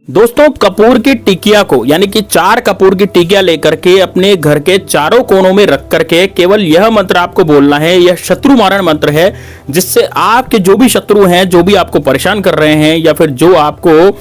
दोस्तों कपूर की टिकिया को यानी कि 4 कपूर की टिकिया लेकर के अपने घर के चारों कोनों में रख करके केवल यह मंत्र आपको बोलना है। यह शत्रु मारण मंत्र है, जिससे आपके जो भी शत्रु हैं, जो भी आपको परेशान कर रहे हैं या फिर जो आपको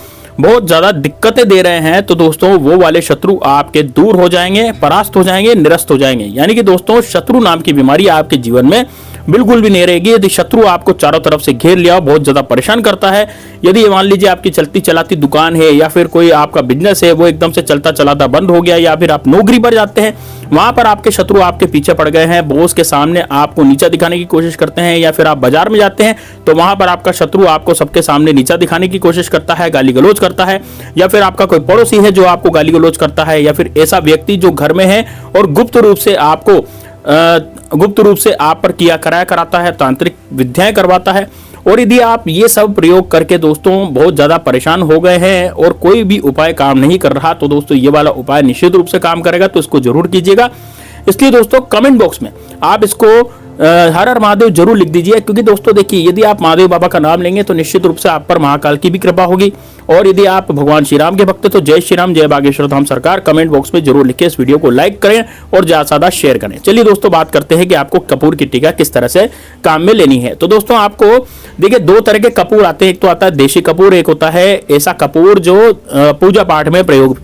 बहुत ज्यादा दिक्कतें दे रहे हैं, तो दोस्तों वो वाले शत्रु आपके दूर हो जाएंगे, परास्त हो जाएंगे, निरस्त हो जाएंगे। यानी कि दोस्तों शत्रु नाम की बीमारी आपके जीवन में बिल्कुल भी नहीं रहेगी। यदि शत्रु आपको चारों तरफ से घेर लिया, बहुत ज्यादा परेशान करता है, यदि मान लीजिए आपकी चलती चलाती दुकान है या फिर कोई आपका बिजनेस है वो एकदम से चलता चलाता बंद हो गया, या फिर आप नौकरी पर जाते हैं, वहां पर आपके शत्रु आपके पीछे पड़ गए हैं, बॉस के सामने आपको नीचा दिखाने की कोशिश करते हैं, या फिर आप बाजार में जाते हैं तो वहां पर आपका शत्रु आपको सबके सामने नीचा दिखाने की कोशिश करता है, गाली गलौज करता है, या फिर आपका कोई पड़ोसी है जो आपको गाली गलौज करता है, या फिर ऐसा व्यक्ति जो घर में है और गुप्त रूप से आप पर किया कराया कराता है, तांत्रिक विद्याएं करवाता है। और यदि आप ये सब प्रयोग करके दोस्तों बहुत ज्यादा परेशान हो गए हैं और कोई भी उपाय काम नहीं कर रहा, तो दोस्तों ये वाला उपाय निश्चित रूप से काम करेगा, तो इसको जरूर कीजिएगा। इसलिए दोस्तों कमेंट बॉक्स में आप इसको हर हर महादेव जरूर लिख दीजिए, क्योंकि दोस्तों देखिए यदि आप महादेव बाबा का नाम लेंगे तो निश्चित रूप से आप पर महाकाल की भी कृपा होगी। और यदि आप भगवान श्री राम के भक्त हैं तो जय श्री राम, जय बागेश्वर धाम सरकार कमेंट बॉक्स में जरूर लिखिए। इस वीडियो को लाइक करें और ज्यादा से ज्यादा शेयर करें। चलिए दोस्तों बात करते हैं कि आपको कपूर की टीका किस तरह से काम में लेनी है। तो दोस्तों आपको देखिए 2 तरह के कपूर आते हैं, एक तो आता है देशी कपूर, एक होता है ऐसा कपूर जो पूजा पाठ में प्रयोग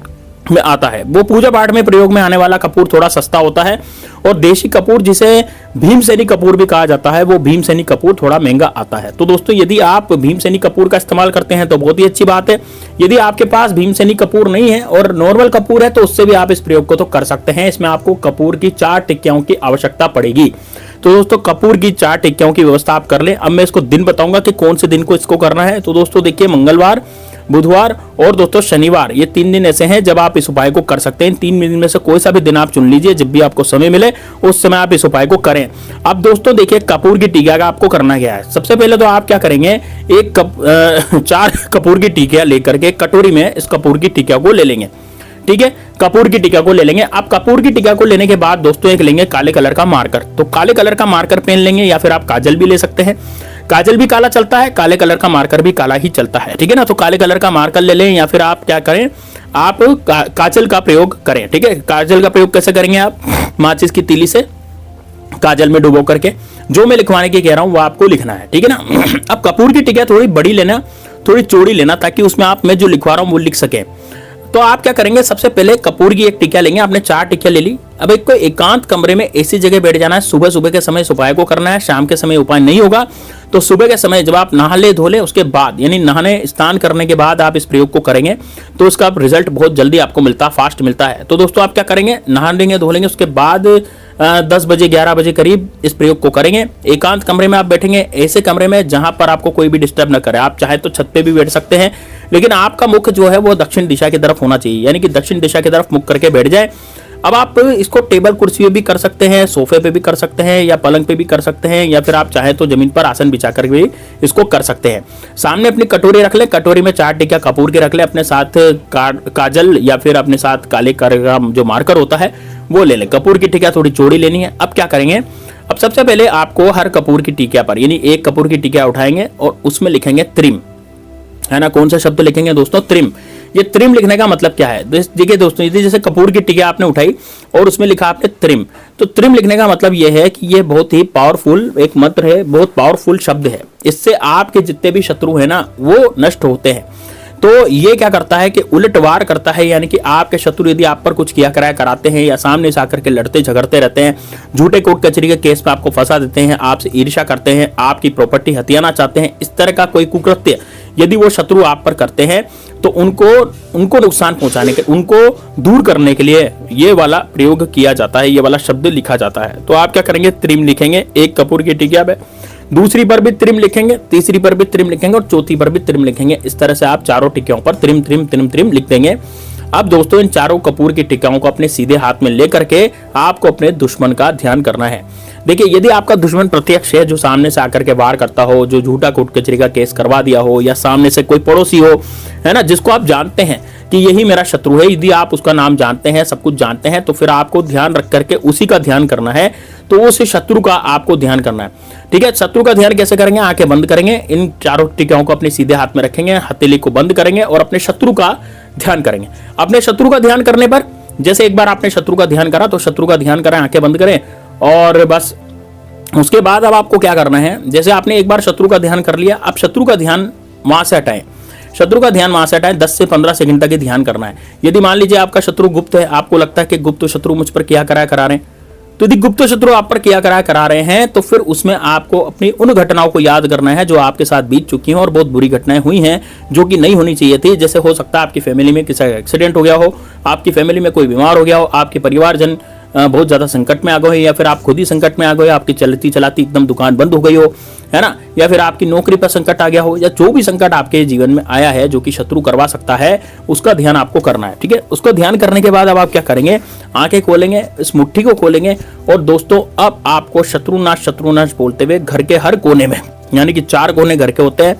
में आता है। वो पूजा पाठ में प्रयोग में आने वाला कपूर थोड़ा सस्ता होता है, और देशी कपूर जिसे भीमसेनी कपूर भी कहा जाता है, वो भीमसेनी कपूर थोड़ा महंगा आता है। तो दोस्तों यदि आप भीमसेनी कपूर का इस्तेमाल करते हैं तो बहुत ही अच्छी बात है। यदि आपके पास भीमसेनी कपूर नहीं है और नॉर्मल कपूर है तो उससे भी आप इस प्रयोग को तो कर सकते हैं। इसमें आपको कपूर की 4 टिक्कियों की आवश्यकता पड़ेगी। तो दोस्तों कपूर की 4 टिक्कियों की व्यवस्था आप कर लें। अब मैं इसको दिन बताऊंगा कि कौन से दिन को इसको करना है। तो दोस्तों देखिए मंगलवार, बुधवार और दोस्तों शनिवार, ये 3 दिन ऐसे हैं जब आप इस उपाय को कर सकते हैं। 3 दिन में से कोई सा भी दिन आप चुन लीजिए, जब भी आपको समय मिले उस समय आप इस उपाय को करें। अब दोस्तों देखिए कपूर की टीका का आपको करना क्या है। सबसे पहले तो आप क्या करेंगे, 4 कपूर की टीकियां लेकर के कटोरी में इस कपूर की टीका को ले लेंगे। ठीक है, कपूर की टीका को ले लेंगे। आप कपूर की टीका को लेने के बाद दोस्तों एक लेंगे काले कलर का मार्कर। तो काले कलर का मार्कर पेन लेंगे, या फिर आप काजल भी ले सकते हैं। काजल भी काला चलता है, काले कलर का मार्कर भी काला ही चलता है। ठीक है ना, तो काले कलर का मार्कर ले लें, या फिर आप क्या करें, आप काजल का प्रयोग करें। ठीक है, काजल का प्रयोग कैसे करेंगे, आप माचिस की तीली से काजल में डुबो करके जो मैं लिखवाने की कह रहा हूं वो आपको लिखना है। ठीक है ना। अब कपूर की टिकिया थोड़ी बड़ी लेना, थोड़ी चौड़ी लेना, ताकि उसमें आप मैं जो लिखवा रहा हूं वो लिख सके। तो आप क्या करेंगे, सबसे पहले कपूर की एक टिकिया लेंगे। आपने 4 टिकिया ले ली। अब एक कोई एकांत कमरे में ऐसी जगह बैठ जाना है। सुबह सुबह के समय इस उपाय को करना है, शाम के समय उपाय नहीं होगा। तो सुबह के समय जब आप नहा ले धो ले उसके बाद, यानी नहाने स्नान करने के बाद आप इस प्रयोग को करेंगे तो उसका रिजल्ट बहुत जल्दी आपको मिलता है, फास्ट मिलता है। तो दोस्तों आप क्या करेंगे, नहा लेंगे धो लेंगे, उसके बाद 10 बजे 11 बजे करीब इस प्रयोग को करेंगे। एकांत कमरे में आप बैठेंगे, ऐसे कमरे में जहां पर आपको कोई भी डिस्टर्ब न करे। आप चाहे तो छत पे भी बैठ सकते हैं, लेकिन आपका मुख जो है वो दक्षिण दिशा की तरफ होना चाहिए, यानी कि दक्षिण दिशा की तरफ मुख करके बैठ जाए। अब आप इसको टेबल कुर्सी पे भी कर सकते हैं, सोफे पे भी कर सकते हैं, या पलंग पे भी कर सकते हैं, या फिर आप चाहे तो जमीन पर आसन बिछा कर भी इसको कर सकते हैं। सामने अपनी कटोरी रख ले, कटोरी में 4 टिकिया कपूर के रख ले, अपने साथ काजल या फिर अपने साथ काले कलर का जो मार्कर होता है वो ले लें। कपूर की टिकिया थोड़ी चौड़ी लेनी है। अब क्या करेंगे, अब सबसे पहले आपको हर कपूर की टिकिया पर, यानी एक कपूर की टिकिया उठाएंगे और उसमें लिखेंगे त्रिम, है ना। कौन सा शब्द लिखेंगे दोस्तों, त्रिम। ये त्रिम लिखने का मतलब क्या है, देखिए दोस्तों, यदि जैसे कपूर की टिकिया आपने उठाई और उसमें लिखा आपने त्रिम, तो त्रिम लिखने का मतलब यह है कि ये बहुत ही पावरफुल एक मंत्र है, बहुत पावरफुल शब्द है। इससे आपके जितने भी शत्रु है ना वो नष्ट होते हैं। तो ये क्या करता है कि उलटवार करता है, यानी कि आपके शत्रु यदि आप पर कुछ किया कराया कराते हैं या सामने से आकर के लड़ते झगड़ते रहते हैं, झूठे कोर्ट कचहरी के केस में आपको फंसा देते हैं, आपसे ईर्ष्या करते हैं, आपकी प्रॉपर्टी हथियाना चाहते हैं, इस तरह का कोई कुकृत्य यदि वो शत्रु आप पर करते हैं, तो उनको नुकसान पहुंचाने के, उनको दूर करने के लिए ये वाला प्रयोग किया जाता है, ये वाला शब्द लिखा जाता है। तो आप क्या करेंगे, त्रिम लिखेंगे एक कपूर की टिकिया पे, दूसरी पर भी त्रिम लिखेंगे, तीसरी पर भी त्रिम लिखेंगे और चौथी पर भी त्रिम लिखेंगे। इस तरह से आप चारों टिकियों पर त्रिम त्रिम त्रिम त्रिम लिख देंगे। अब दोस्तों इन चारों कपूर की टिकियों को अपने सीधे हाथ में लेकर के आपको अपने दुश्मन का ध्यान करना है। देखिए यदि आपका दुश्मन प्रत्यक्ष है, जो सामने से आकर के वार करता हो, जो झूठा कोर्ट कचहरी का केस करवा दिया हो, या सामने से कोई पड़ोसी हो, है ना, जिसको आप जानते हैं कि यही मेरा शत्रु है। यदि आप उसका नाम जानते हैं, सब कुछ जानते हैं, तो फिर आपको ध्यान रख करके उसी का ध्यान करना है। तो उस शत्रु का आपको ध्यान करना है, ठीक है। शत्रु का ध्यान कैसे करेंगे? आंखें बंद करेंगे, इन चारों टिकियाओं को अपने सीधे हाथ में रखेंगे, हथेली को बंद करेंगे और अपने शत्रु का ध्यान करेंगे। अपने शत्रु का ध्यान करने पर, जैसे एक बार आपने शत्रु का ध्यान करा, तो शत्रु का ध्यान करें, आंखें बंद करें और बस उसके बाद अब आपको क्या करना है, जैसे आपने एक बार शत्रु का ध्यान कर लिया, अब शत्रु का ध्यान वहां से हटाएं। शत्रु का ध्यान वहां से हटाएं, 10 से 15 सेकंड तक ही ध्यान करना है। यदि मान लीजिए आपका शत्रु गुप्त है, आपको लगता है कि गुप्त शत्रु मुझ पर क्या करा रहे हैं, तो यदि गुप्त शत्रु आप पर क्या करा रहे हैं, तो फिर उसमें आपको अपनी उन घटनाओं को याद करना है जो आपके साथ बीत चुकी हैं और बहुत बुरी घटनाएं हुई हैं जो कि नहीं होनी चाहिए थी। जैसे हो सकता है आपकी फैमिली में किसी का एक्सीडेंट हो गया हो, आपकी फैमिली में कोई बीमार हो गया हो, आपके परिवारजन बहुत ज्यादा संकट में आ गए, या फिर आप खुद ही संकट में आ गए, आपकी चलती चलाती एकदम दुकान बंद हो गई हो, है ना, या फिर आपकी नौकरी पर संकट आ गया हो, या जो भी संकट आपके जीवन में आया है जो कि शत्रु करवा सकता है, उसका ध्यान आपको करना है, ठीक है। उसको ध्यान करने के बाद अब आप क्या करेंगे, आंखें खोलेंगे, इस मुट्ठी को खोलेंगे और दोस्तों अब आपको शत्रुनाश बोलते हुए घर के हर कोने में, यानी कि 4 कोने घर के होते हैं,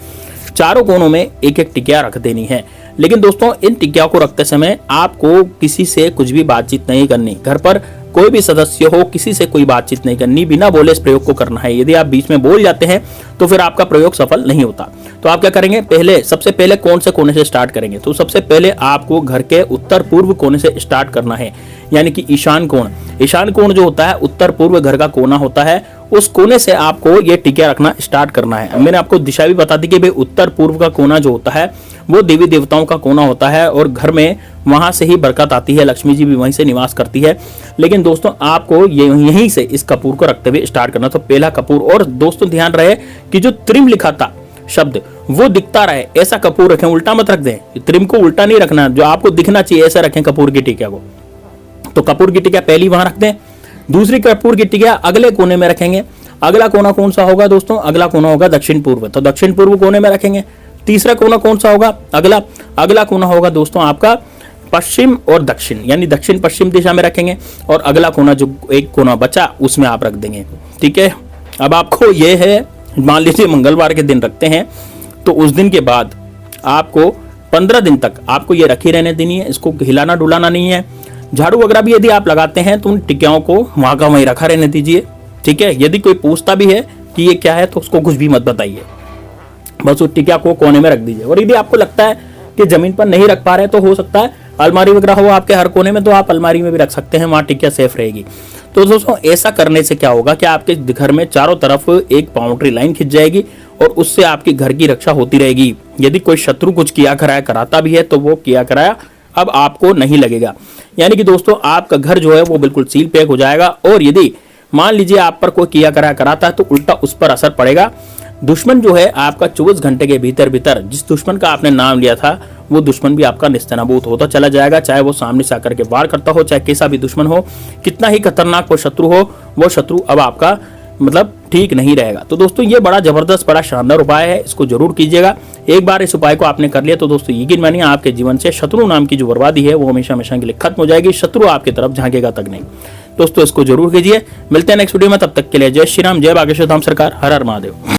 चारों कोनों में एक एक टिकिया रख देनी है। लेकिन दोस्तों इन टिकिया को रखते समय आपको किसी से कुछ भी बातचीत नहीं करनी। घर पर कोई भी सदस्य हो, किसी से कोई बातचीत नहीं करनी, बिना बोले इस प्रयोग को करना है। यदि आप बीच में बोल जाते हैं तो फिर आपका प्रयोग सफल नहीं होता। तो आप क्या करेंगे, सबसे पहले कौन से कोने से स्टार्ट करेंगे, तो सबसे पहले आपको घर के उत्तर पूर्व कोने से स्टार्ट करना है, यानी कि ईशान कोण। ईशान कोण जो होता है, उत्तर पूर्व घर का कोना होता है, उस कोने से आपको ये टिकिया रखना स्टार्ट करना है। मैंने आपको दिशा भी बता दी कि भाई उत्तर पूर्व का कोना जो होता है वो देवी देवताओं का कोना होता है और घर में वहां से ही बरकत आती है, लक्ष्मी जी भी वहीं से निवास करती है। लेकिन दोस्तों आपको यहीं से इस कपूर को रखते हुए स्टार्ट करना। तो पहला कपूर, और दोस्तों ध्यान रहे कि जो त्रिम लिखा था शब्द वो दिखता रहे, ऐसा कपूर रखें, उल्टा मत रख दें। त्रिम को उल्टा नहीं रखना, जो आपको दिखना चाहिए ऐसा रखें कपूर की टिकिया को। तो कपूर की टिकिया पहली वहां रख दें, दूसरी कपूर की टिकिया अगले कोने में रखेंगे। अगला कोना कौन सा होगा दोस्तों, अगला कोना होगा दक्षिण पूर्व, तो दक्षिण पूर्व कोने में रखेंगे। तीसरा कोना कौन सा होगा, अगला कोना होगा दोस्तों आपका पश्चिम और दक्षिण, यानी दक्षिण पश्चिम दिशा में रखेंगे। और अगला कोना जो एक कोना बचा उसमें आप रख देंगे, ठीक है। अब आपको ये है, मान लीजिए मंगलवार के दिन रखते हैं, तो उस दिन के बाद आपको 15 दिन तक आपको ये रखी रहने देनी है, इसको हिलाना डुलाना नहीं है। झाड़ू वगैरह भी यदि आप लगाते हैं तो उन टिकियाओं को वहां का वहीं रखा रहने दीजिए, ठीक है। यदि कोई पूछता भी है कि ये क्या है तो उसको कुछ भी मत बताइए, बस उस टिकिया को कोने में रख दीजिए। और यदि आपको लगता है कि जमीन पर नहीं रख पा रहे तो हो सकता है अलमारी वगैरह हो आपके हर कोने में, तो आप अलमारी में भी रख सकते हैं, वहां टिकिया सेफ रहेगी। तो दोस्तों ऐसा करने से क्या होगा कि आपके घर में चारों तरफ एक बाउंड्री लाइन खिंच जाएगी और उससे आपकी घर की रक्षा होती रहेगी। यदि कोई शत्रु कुछ किया कराता भी है तो वो किया कराया अब आपको नहीं लगेगा, यानी कि दोस्तों आपका घर जो है वो बिल्कुल सील पैक हो जाएगा। और यदि मान लीजिए आप पर कोई किया कराता है तो उल्टा उस पर असर पड़ेगा। दुश्मन जो है आपका 24 घंटे के भीतर जिस दुश्मन का आपने नाम लिया था वो दुश्मन भी आपका निस्तेनाबूत होता चला जाएगा, चाहे वो सामने से आकर के वार करता हो, चाहे कैसा भी दुश्मन हो, कितना ही खतरनाक वो शत्रु हो, वो शत्रु अब आपका मतलब ठीक नहीं रहेगा। तो दोस्तों ये बड़ा जबरदस्त, बड़ा शानदार उपाय है, इसको जरूर कीजिएगा। एक बार इस उपाय को आपने कर लिया तो दोस्तों यकीन मानिए आपके जीवन से शत्रु नाम की जो बर्बादी है वो हमेशा हमेशा के लिए खत्म हो जाएगी, शत्रु आपकी तरफ झांकेगा तक नहीं। दोस्तों इसको जरूर कीजिए। मिलते हैं नेक्स्ट वीडियो में, तब तक के लिए जय श्री राम, जय बागेश्वर धाम सरकार, हर हर महादेव।